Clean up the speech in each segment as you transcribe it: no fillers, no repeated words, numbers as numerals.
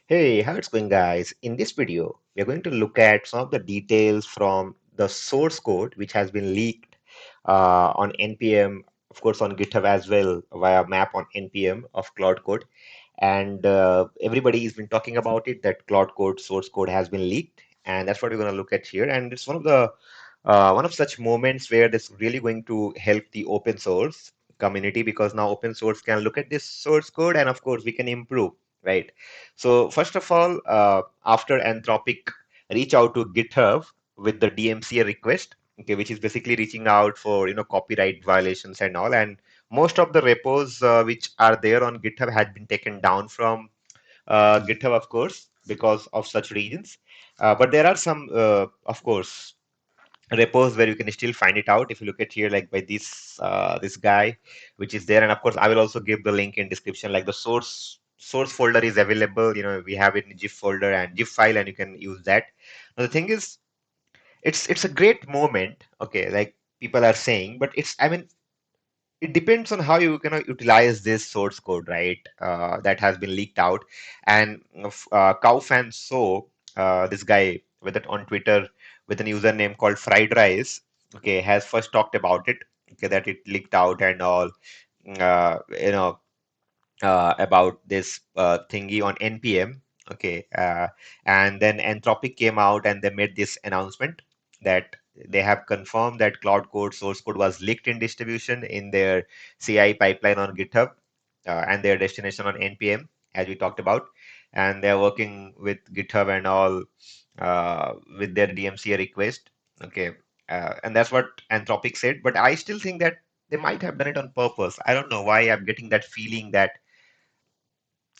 Hey, how it's going, guys? In this video, we're going to look at some of the details from the source code, which has been leaked on NPM, of course, on GitHub as well, via map on NPM of Claude Code. And everybody has been talking about it, that Claude Code source code has been leaked. And that's what we're going to look at here. And it's one of such moments where this really going to help the open source community, because now open source can look at this source code and of course we can improve, right? So first of all, after Anthropic reach out to GitHub with the DMCA request, okay, which is basically reaching out for copyright violations and all, and most of the repos which are there on GitHub had been taken down from GitHub, of course, because of such reasons. But there are some, of course, repos where you can still find it out if you look at here, like by this guy which is there. And of course I will also give the link in description, like the source folder is available, we have it in gif folder and gif file, and you can use that. Now the thing is, it's a great moment, okay, like people are saying, but I mean, it depends on how you can utilize this source code, right? That has been leaked out. And cow fan so this guy with it on Twitter with a username called fried rice, okay, has first talked about it, okay, that it leaked out and all, uh, you know about this thingy on npm, okay. And then Anthropic came out and they made this announcement that they have confirmed that Cloud Code source code was leaked in distribution in their CI pipeline on GitHub, and their destination on npm, as we talked about. And they're working with GitHub and all, with their DMCA request, okay. And that's what Anthropic said, but I still think that they might have done it on purpose. I don't know why I'm getting that feeling that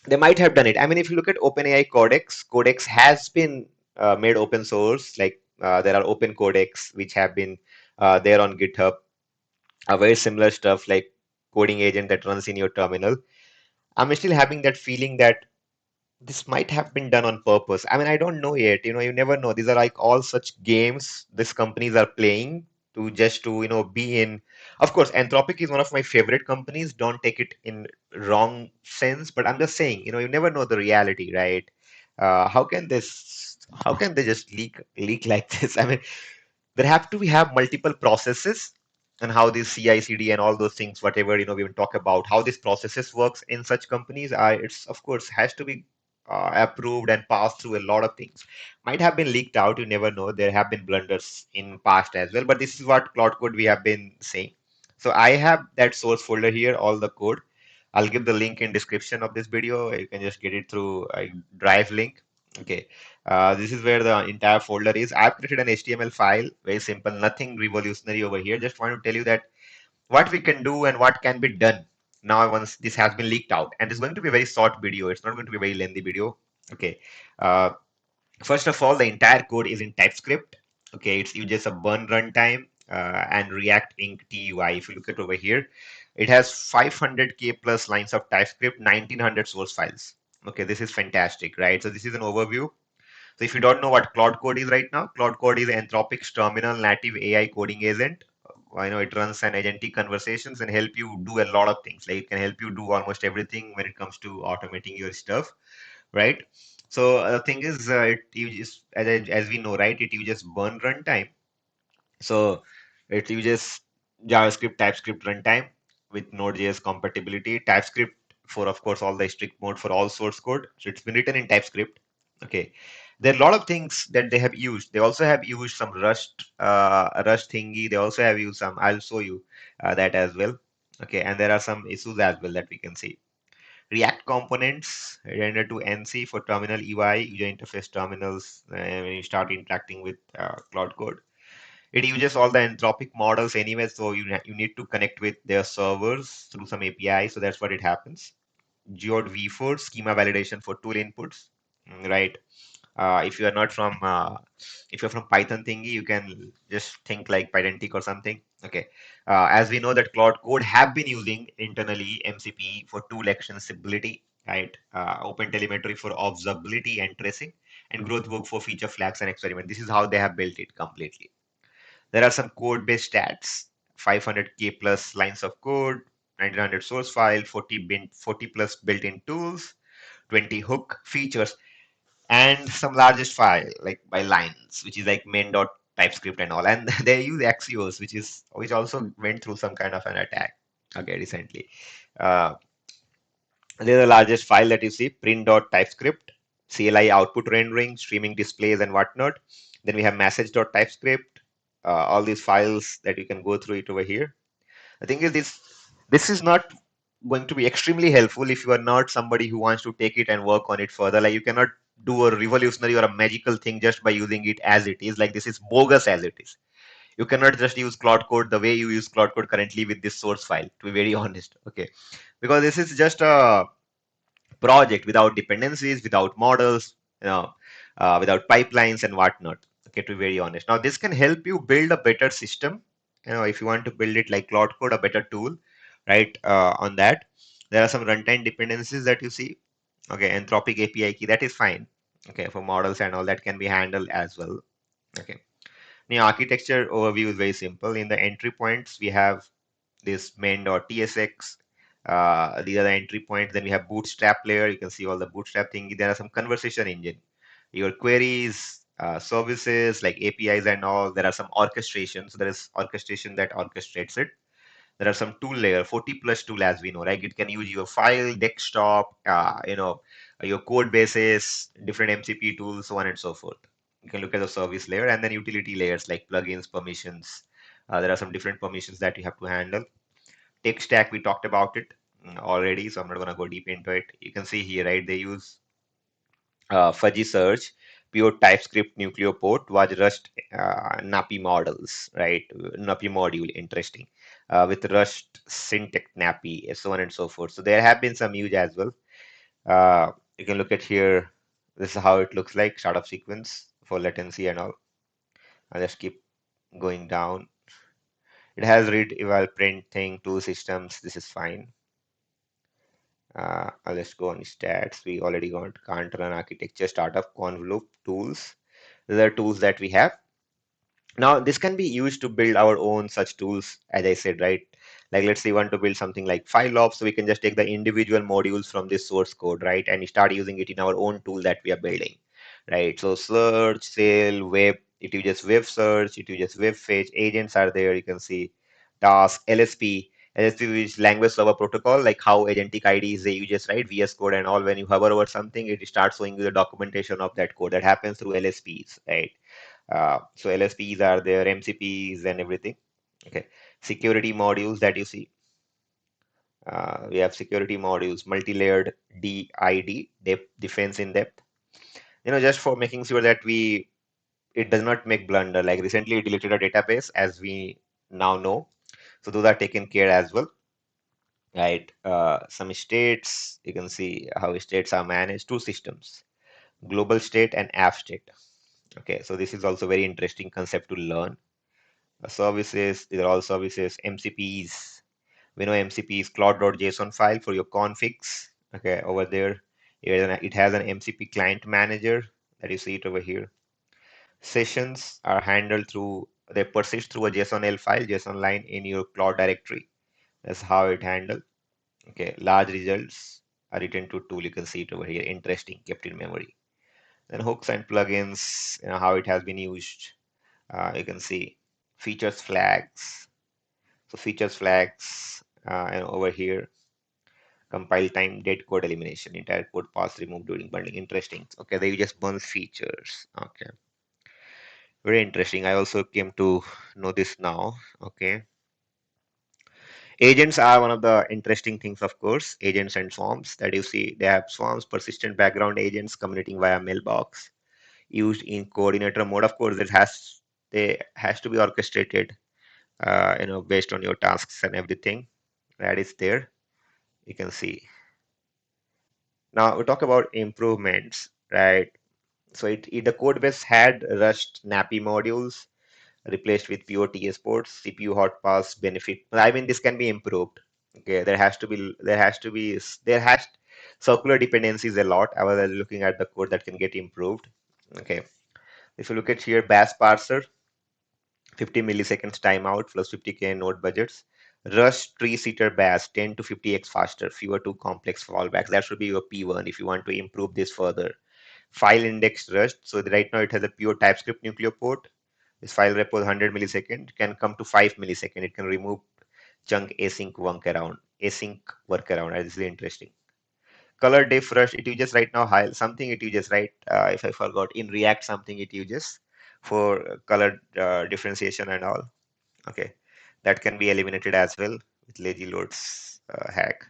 they might have done it. I mean, if you look at OpenAI Codex has been made open source. Like there are open codecs which have been there on GitHub. Very similar stuff like coding agent that runs in your terminal. I'm still having that feeling that this might have been done on purpose. I mean, I don't know yet. You never know. These are like all such games these companies are playing to just to, be in. Of course, Anthropic is one of my favorite companies. Don't take it in wrong sense, but I'm just saying, you never know the reality, right? How can they just leak like this? I mean, there have to have multiple processes, and how this CI/CD and all those things, whatever we will talk about how these processes works in such companies. It's of course has to be approved and passed through a lot of things. Might have been leaked out. You never know. There have been blunders in past as well. But this is what Cloud Code we have been saying. So I have that source folder here, all the code. I'll give the link in description of this video. You can just get it through a Drive link. Okay. This is where the entire folder is. I've created an HTML file, very simple, nothing revolutionary over here. Just want to tell you that what we can do and what can be done now once this has been leaked out. And it's going to be a very short video. It's not going to be a very lengthy video. Okay. Uh, First of all, the entire code is in TypeScript. Okay, it's uses a burn runtime and React Inc. TUI. If you look at over here, it has 500K plus lines of TypeScript, 1900 source files. Okay, this is fantastic, right? So this is an overview. So if you don't know what Claude Code is right now, Claude Code is Anthropic's terminal native AI coding agent. I know it runs an agentic conversations and help you do a lot of things. Like it can help you do almost everything when it comes to automating your stuff, right? So the thing is, it uses, as we know, right? It uses burn runtime. So it uses JavaScript, TypeScript runtime with Node.js compatibility. TypeScript for, of course, all the strict mode for all source code. So it's been written in TypeScript. Okay. There are a lot of things that they have used. They also have used some Rust thingy. They also have used some. I'll show you that as well. Okay, and there are some issues as well that we can see. React components render to NC for terminal UI, user interface terminals, when you start interacting with Cloud Code. It uses all the Anthropic models anyway, so you need to connect with their servers through some API, so that's what it happens. Geode V4 schema validation for tool inputs, right? If you are not from, if you're from Python thingy, you can just think like Pydantic or something. Okay. As we know that Cloud Code have been using internally MCP for tool extensibility, right? Open telemetry for observability and tracing, and growth work for feature flags and experiment. This is how they have built it completely. There are some code-based stats: 500K plus lines of code, 1900 source file, 40 plus built-in tools, 20 hook features. and some largest file like by lines, which is like main.typescript and all. And they use Axios, which also went through some kind of an attack, okay, recently. Uh, They're the largest file that you see, print.typescript, CLI output rendering, streaming displays, and whatnot. Then we have message.typescript, all these files that you can go through it over here. I think this is not going to be extremely helpful if you are not somebody who wants to take it and work on it further. Like you cannot do a revolutionary or a magical thing just by using it as it is. Like this is bogus as it is. You cannot just use Claude Code the way you use Claude Code currently with this source file, to be very honest. Okay. Because this is just a project without dependencies, without models, you know, without pipelines and whatnot. Okay, to be very honest. Now, this can help you build a better system. You know, if you want to build it like Cloud Code, a better tool, right? On that, there are some runtime dependencies that you see. Okay, Anthropic API key, that is fine. Okay, for models and all that can be handled as well. Okay. The architecture overview is very simple. In the entry points, we have this main.tsx. These are the entry points. Then we have bootstrap layer. You can see all the bootstrap thing. There are some conversation engine. Your queries, services like APIs and all. There are some orchestration. So there is orchestration that orchestrates it. There are some tool layer, 40 plus tool as we know, right? It can use your file, desktop, your code bases, different MCP tools, so on and so forth. You can look at the service layer and then utility layers like plugins, permissions. There are some different permissions that you have to handle. Tech stack, we talked about it already, so I'm not going to go deep into it. You can see here, right? They use fuzzy search, pure TypeScript nucleo port was Rust NAPI models, right? NAPI module, interesting. With Rust syntax NAPI, so on and so forth. So there have been some use as well. You can look at here. This is how it looks like, startup sequence for latency and all. I'll just keep going down. It has read, eval, print thing, tool systems. This is fine. Let's go on stats. We already got can't run architecture, startup, convolute, tools. These are tools that we have. Now, this can be used to build our own such tools, as I said, right? Like, let's say you want to build something like file ops, so we can just take the individual modules from this source code, right? And start using it in our own tool that we are building, right? So search, sail, web, it uses web search, it uses web fetch, agents are there, you can see task, LSP. LSP is language server protocol, like how agentic IDs they use, right? VS Code and all. When you hover over something, it starts showing you the documentation of that code. That happens through LSPs, right? So LSPs are there, MCPs and everything. Okay, security modules that you see. We have security modules, multi-layered DID, depth, defense in depth. You know, just for making sure that it does not make blunder. Like recently, it deleted a database, as we now know. So those are taken care as well, right? Some states, you can see how states are managed. Two systems, global state and app state. Okay, so this is also very interesting concept to learn. Services, these are all services, MCPs. We know MCP is cloud.json file for your configs. Okay, over there, it has an MCP client manager that you see it over here. Sessions are handled through, they persist through a JSON-L file, JSON line in your cloud directory. That's how it handled. Okay, large results are written to tool. You can see it over here. Interesting, kept in memory. Then hooks and plugins, you know, how it has been used. You can see features flags. So features flags, and over here, compile time, dead code elimination, entire code path removed during bundling. Interesting. Okay, they just burn features. Okay, very interesting. I also came to know this now. Okay, agents are one of the interesting things, of course. Agents and swarms that you see, they have swarms, persistent background agents communicating via mailbox, used in coordinator mode. Of course, they has to be orchestrated, based on your tasks and everything that is there. You can see. Now we talk about improvements, right? So the code base had Rust NAPI modules replaced with pure TS ports, CPU hot pass benefit. I mean, this can be improved. Okay, there has circular dependencies a lot. I was looking at the code that can get improved. Okay, if you look at here, bash parser, 50 milliseconds timeout plus 50K node budgets. Rust three-seater bash 10 to 50x faster, fewer too complex fallbacks. That should be your P1 if you want to improve this further. File index rust. So right now it has a pure TypeScript nucleo port. This file repo is 100 millisecond. It can come to 5 millisecond. It can remove chunk async workaround. That is really interesting. Color diff rust, it uses right now high something it uses, right? If I forgot, in React something it uses for color differentiation and all. Okay, that can be eliminated as well with lazy loads hack.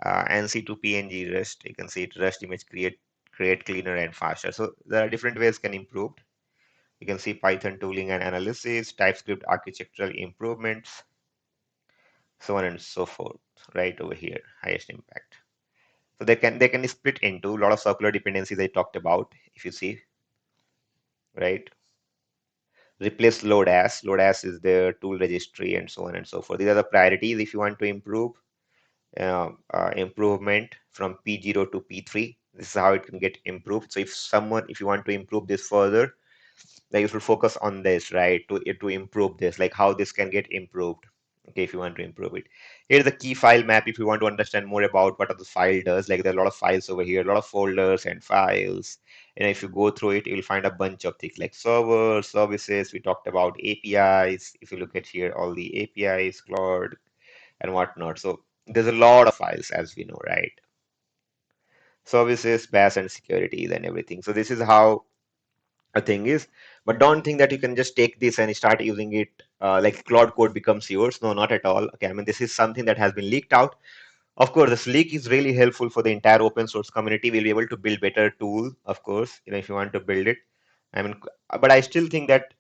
NC to PNG rest, you can see it rest image create cleaner and faster. So there are different ways can improve. You can see Python tooling and analysis, TypeScript architectural improvements, so on and so forth. Right over here, highest impact. So they can split into a lot of circular dependencies I talked about. If you see, right, replace load as is the tool registry and so on and so forth. These are the priorities if you want to improve. Improvement from P0 to P3. This is how it can get improved. So if you want to improve this further, like you should focus on this, right, to improve this, like how this can get improved. Okay, if you want to improve it, here's the key file map. If you want to understand more about what the file does, like there are a lot of files over here, a lot of folders and files, and if you go through it, you'll find a bunch of things like servers, services. We talked about APIs. If you look at here, all the APIs, Claude and whatnot. So there's a lot of files, as we know, right? Services, bash and securities and everything. So this is how a thing is, but don't think that you can just take this and start using it like Claude code becomes yours. No, not at all. Okay, I mean, this is something that has been leaked out. Of course, this leak is really helpful for the entire open source community. We'll be able to build better tool, of course, if you want to build it. I mean, but I still think that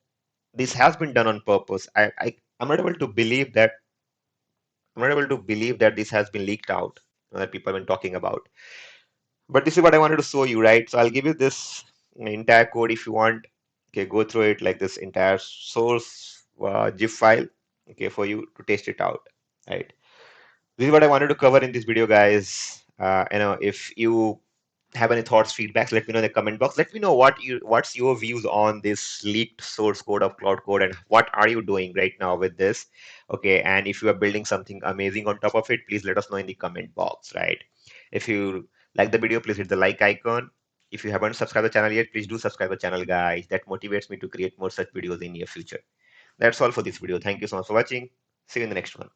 this has been done on purpose. I'm not able to believe that this has been leaked out, that people have been talking about. But this is what I wanted to show you, right? So I'll give you this entire code if you want. Okay, go through it like this entire source GIF file, okay, for you to test it out, right? This is what I wanted to cover in this video, guys. If you have any thoughts, feedbacks, let me know in the comment box. Let me know what's your views on this leaked source code of Cloud Code, and what are you doing right now with this? Okay, and if you are building something amazing on top of it, please let us know in the comment box, right? If you like the video, please hit the like icon. If you haven't subscribed the channel yet, please do subscribe the channel, guys. That motivates me to create more such videos in near future. That's all for this video. Thank you so much for watching. See you in the next one.